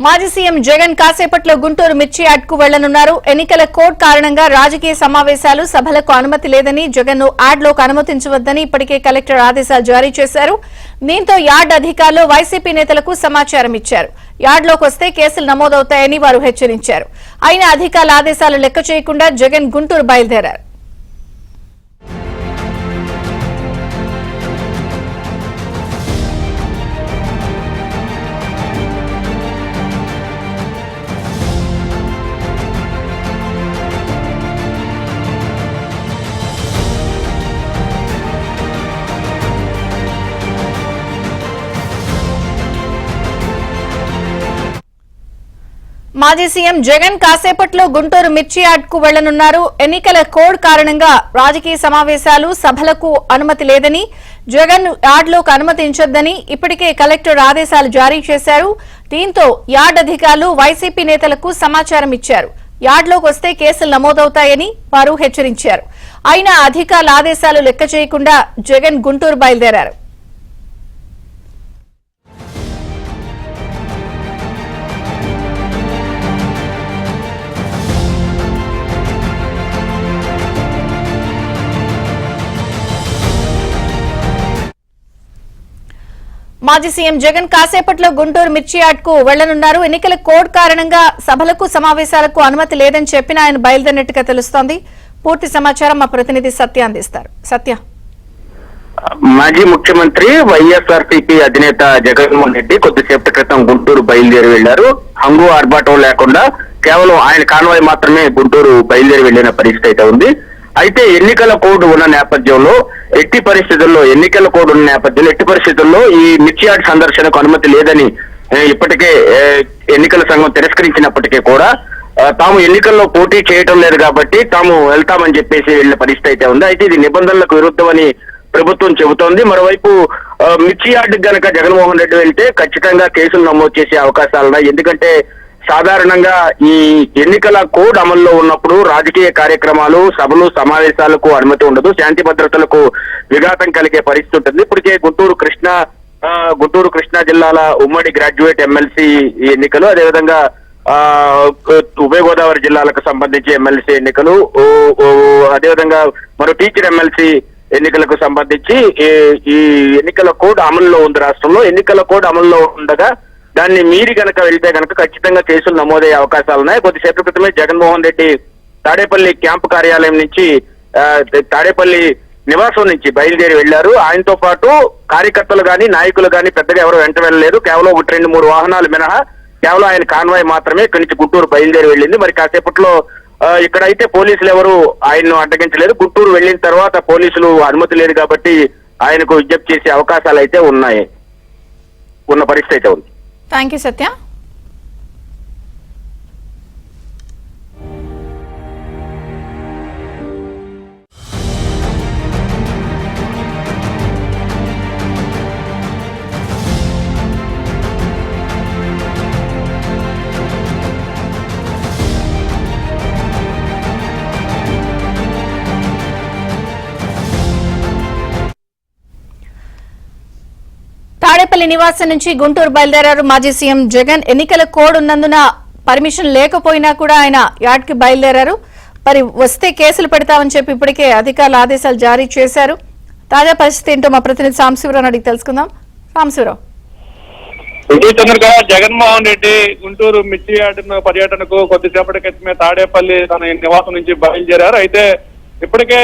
మాజీ సీఎం జగన్ కాసేపట్లో గుంటూరు మిర్చి యార్డ్కు వెళ్లనున్నారు. ఎన్నికల కోడ్ కారణంగా రాజకీయ సమావేశాలు సభలకు అనుమతి లేదని, జగన్ ను యార్డ్లోకి అనుమతించవద్దని ఇప్పటికే కలెక్టర్ ఆదేశాలు జారీ చేశారు. దీంతో యార్డ్ అధికారులు వైసీపీ నేతలకు సమాచారం ఇచ్చారు. యార్డ్లోకి వస్తే కేసులు నమోదవుతాయని వారు హెచ్చరించారు. అయినా అధికారుల ఆదేశాలు లెక్క చేయకుండా జగన్ గుంటూరు బయలుదేరారు. మాజీ సీఎం జగన్ కాసేపట్లో గుంటూరు మిర్చి యార్డ్కు వెళ్లనున్నారు. ఎన్నికల కోడ్ కారణంగా రాజకీయ సమావేశాలు సభలకు అనుమతి లేదని, జగన్ యార్డ్లోకి అనుమతించొద్దని ఇప్పటికే కలెక్టర్ ఆదేశాలు జారీ చేశారు. దీంతో యార్డ్ అధికారులు వైసీపీ నేతలకు సమాచారం ఇచ్చారు. యార్డ్లోకి వస్తే కేసులు నమోదవుతాయని వారు హెచ్చరించారు. అయినా అధికారుల ఆదేశాలు లెక్క చేయకుండా జగన్ గుంటూరు బయలుదేరారు. మాజీ సీఎం జగన్ కాసేపట్లో గుంటూరు మిర్చి యార్డ్కు వెళ్లనున్నారు. ఎన్నికల కోడ్ కారణంగా సభలకు సమావేశాలకు అనుమతి లేదని చెప్పిన ఆయన బయలుదేరినట్టుగా తెలుస్తోంది. పూర్తి సమాచారం మా ప్రతినిధి సత్య అందిస్తారు. సత్య, మాజీ ముఖ్యమంత్రి వైఎస్ఆర్సీపీ అధినేత జగన్మోహన్ రెడ్డి కొద్దిసేపటి క్రితం గుంటూరు బయలుదేరి వెళ్లారు. హంగు ఆర్భాటం లేకుండా కేవలం ఆయన కాన్వాయ్ మాత్రమే గుంటూరు బయలుదేరి వెళ్లిన పరిస్థితి అయితే ఉంది. అయితే ఎన్నికల కోడ్ ఉన్న నేపథ్యంలో ఎట్టి పరిస్థితుల్లో ఈ మిర్చి యార్డ్ సందర్శనకు అనుమతి లేదని ఇప్పటికే ఎన్నికల సంఘం తిరస్కరించినప్పటికీ కూడా తాము ఎన్నికల్లో పోటీ చేయటం లేదు కాబట్టి తాము వెళ్తామని చెప్పేసి వెళ్లిన పరిస్థితి అయితే ఉంది. అయితే ఇది నిబంధనలకు విరుద్ధమని ప్రభుత్వం చెబుతోంది. మరోవైపు మిర్చి యార్డ్ గనక జగన్మోహన్ రెడ్డి వెళ్తే ఖచ్చితంగా కేసులు నమోదు చేసే అవకాశాలున్నాయి. ఎందుకంటే సాధారణంగా ఈ ఎన్నికల కోడ్ అమల్లో ఉన్నప్పుడు రాజకీయ కార్యక్రమాలు, సభలు, సమావేశాలకు అనుమతి ఉండదు. శాంతి భద్రతలకు విఘాతం కలిగే పరిస్థితి ఉంటుంది. ఇప్పటికే గుంటూరు కృష్ణా జిల్లాల ఉమ్మడి గ్రాడ్యుయేట్ ఎమ్మెల్సీ ఎన్నికలు, అదేవిధంగా ఉభయ గోదావరి జిల్లాలకు సంబంధించి ఎమ్మెల్సీ ఎన్నికలు, అదేవిధంగా మరో టీచర్ ఎమ్మెల్సీ ఎన్నికలకు సంబంధించి ఈ ఎన్నికల కోడ్ అమల్లో ఉంది. రాష్ట్రంలో ఎన్నికల కోడ్ అమల్లో ఉండగా దాన్ని మీరి గనక వెళ్తే గనక ఖచ్చితంగా కేసులు నమోదయ్యే అవకాశాలున్నాయి. కొద్దిసేపటి క్రితమే జగన్మోహన్ రెడ్డి తాడేపల్లి క్యాంపు కార్యాలయం నుంచి తాడేపల్లి నివాసం నుంచి బయలుదేరి వెళ్లారు. ఆయనతో పాటు కార్యకర్తలు గాని, నాయకులు గాని పెద్దగా ఎవరు వెంట వెళ్ళలేదు. కేవలం 1-2-3 వాహనాలు మినహా కేవలం ఆయన కాన్వాయ్ మాత్రమే ఇక్కడి నుంచి గుంటూరు బయలుదేరి వెళ్ళింది. మరి కాసేపట్లో ఇక్కడైతే పోలీసులు ఎవరు ఆయన్ను అడ్డగించలేదు. గుంటూరు వెళ్లిన తర్వాత పోలీసులు అనుమతి లేదు కాబట్టి ఆయనకు విజ్ఞప్తి చేసే అవకాశాలు అయితే ఉన్న పరిస్థితి అయితే ఉంది. థ్యాంక్ యూ సత్య. తాడేపల్లి నివాసం నుంచి గుంటూరు బయలుదేరారు మాజీ సీఎం జగన్. ఎన్నికల కోడ్ ఉన్నందున పర్మిషన్ లేకపోయినా కూడా ఆయన యార్డ్కి బయలుదేరారు. మరి వస్తే కేసులు పెడతామని చెప్పి ఇప్పటికే అధికారుల ఆదేశాలు జారీ చేశారు. తాజా పరిస్థితి ఏంటో మా ప్రతినిధి సాంబశివరావు అడిగి తెలుసుకుందాం. సాంబశివరావు, జగన్మోహన్ రెడ్డి గుంటూరు మిర్చి యార్డ్ పర్యటనకు కొద్దిసేపటి క్రితమే తాడేపల్లి తన నివాసం నుంచి బయలుదేరారు. అయితే ఇప్పటికే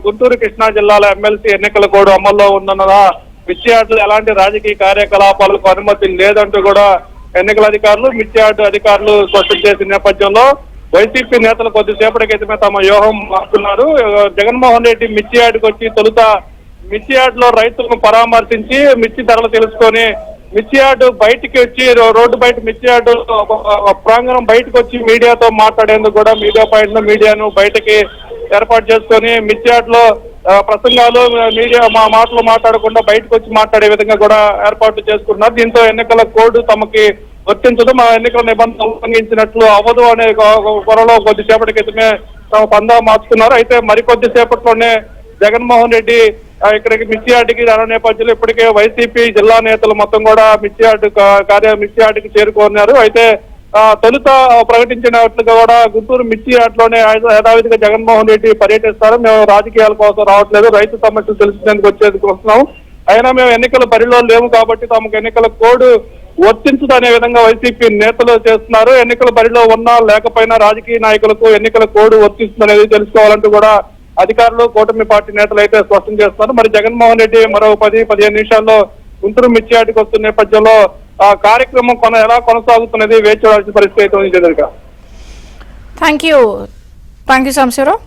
గుంటూరు కృష్ణా జిల్లాల ఎమ్మెల్సీ ఎన్నికల కోడ్ అమల్లో ఉందన్నదా మిర్చి యార్డులు ఎలాంటి రాజకీయ కార్యకలాపాలకు అనుమతి లేదంటూ కూడా ఎన్నికల అధికారులు, మిర్చి యార్డు అధికారులు స్పష్టం చేసిన నేపథ్యంలో వైసీపీ నేతలు కొద్దిసేపటి క్రితమే తమ వ్యూహం మార్చున్నారు. జగన్మోహన్ రెడ్డి మిర్చి యార్డుకు వచ్చి తొలుత మిర్చి యార్డులో రైతులను పరామర్శించి మిర్చి ధరలు తెలుసుకొని మిర్చి యార్డు బయటికి వచ్చి రోడ్డు బయట మిర్చి యార్డు ప్రాంగణం బయటకు వచ్చి మీడియాతో మాట్లాడేందుకు కూడా మీడియాను బయటకి ఏర్పాటు చేసుకొని మిర్చి యార్డులో ప్రసంగాలు, మీడియా మాటలు మాట్లాడకుండా బయటకు వచ్చి మాట్లాడే విధంగా కూడా ఏర్పాట్లు చేసుకున్నారు. దీంతో ఎన్నికల కోడ్ తమకి వర్తించదు, మా ఎన్నికల నిబంధనలు ఉల్లంఘించినట్లు అవ్వదు అనే త్వరలో కొద్దిసేపటి క్రితమే తమ పందా మార్చుకున్నారు. అయితే మరికొద్ది సేపట్లోనే జగన్మోహన్ రెడ్డి ఇక్కడికి మిర్చియార్డుకి రానున్న నేపథ్యంలో ఇప్పటికే వైసీపీ జిల్లా నేతలు మొత్తం కూడా మిర్చియార్డుకి చేరుకున్నారు. అయితే తొలుత ప్రకటించినట్లుగా కూడా గుంటూరు మిర్చియార్డులోనే యథావిధిగా జగన్మోహన్ రెడ్డి పర్యటిస్తారు. మేము రాజకీయాల కోసం రావట్లేదు, రైతు సమస్యలు తెలుసుకునేందుకు వస్తున్నాం, అయినా మేము ఎన్నికల బరిలో లేవు కాబట్టి తమకు ఎన్నికల కోడ్ వర్తించదనే విధంగా వైసీపీ నేతలు చేస్తున్నారు. ఎన్నికల బరిలో ఉన్నా లేకపోయినా రాజకీయ నాయకులకు ఎన్నికల కోడ్ వర్తిస్తుందనేది తెలుసుకోవాలంటూ కూడా అధికారులు కూటమి పార్టీ నేతలు అయితే స్పష్టం చేస్తున్నారు. మరి జగన్మోహన్ రెడ్డి మరో 10-15 నిమిషాల్లో గుంటూరు మిర్చియార్డుకి వస్తున్న నేపథ్యంలో ఆ కార్యక్రమం ఎలా కొనసాగుతున్నది వేచి చూడాల్సిన పరిస్థితి అయితే ఉంది. Thank you Sambasivarao.